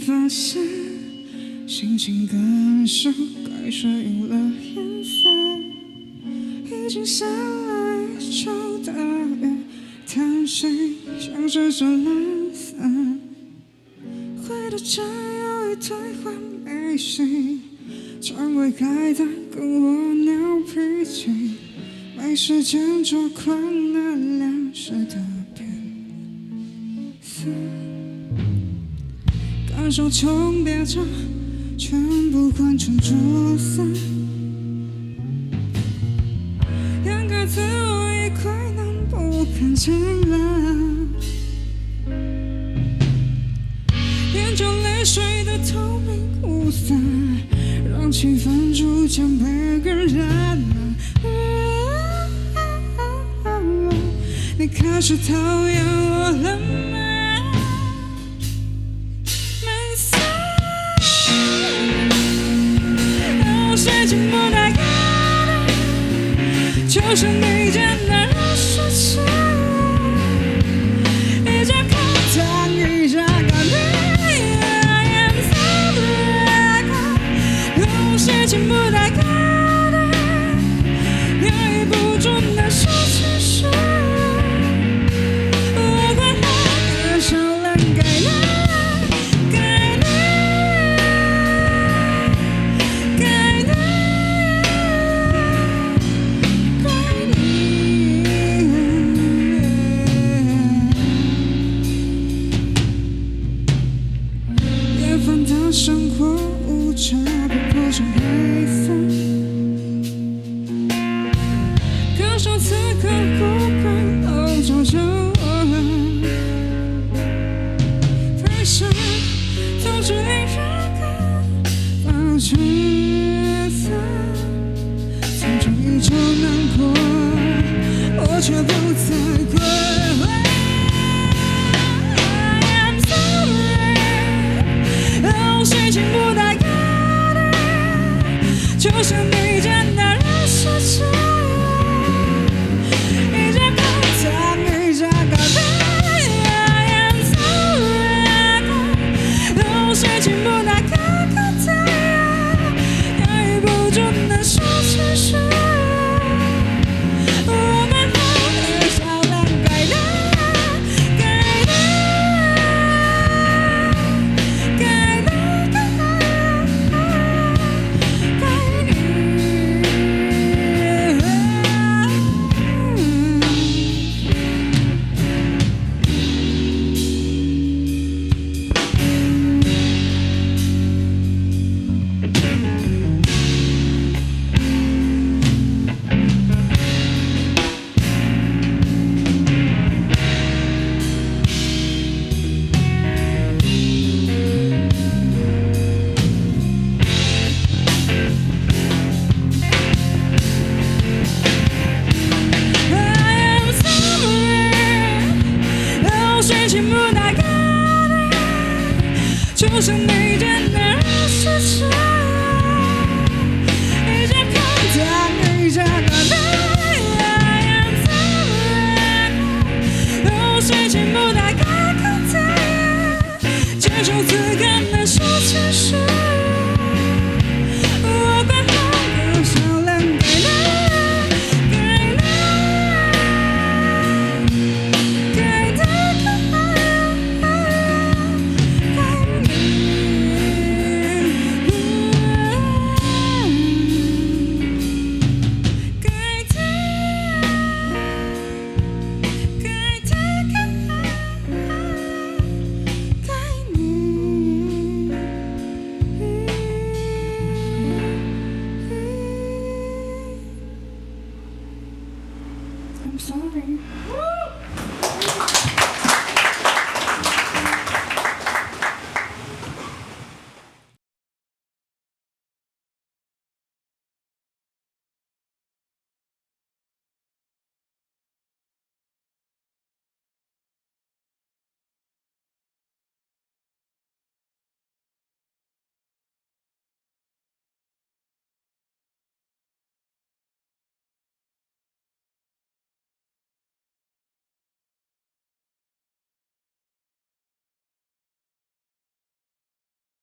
发现，心情感受开始有了颜色，已经下来就大雨，叹息像是这懒散，回到家有一堆坏脾气，常会开单跟我闹脾气，没时间抓狂那粮食的变色，感受从别着全部换成浊色，掩盖自我已快能不看见了，眼中泪水的透明无色，让气氛逐渐被感染了。你开始讨厌我了吗？没错，谁寂寞那个就是你简单的事情，一直看他，一直看你，谁寂寞那个也不准的事情是。生活无常被破成黑色，感受此刻不会欧洲着我，飞翔总是令人发橘色，从中一种难过，我却不再归回。谁情不带歌的，就是你简单的事情，一直看他，一直看他，颜色谁情不带歌的，也不准的事情是，我们都是少了该的。谁情不带歌的，就是你简单的事情，一直看他，一直看他，颜色谁情不带歌的，接受此刻的事情是。I'm sorry.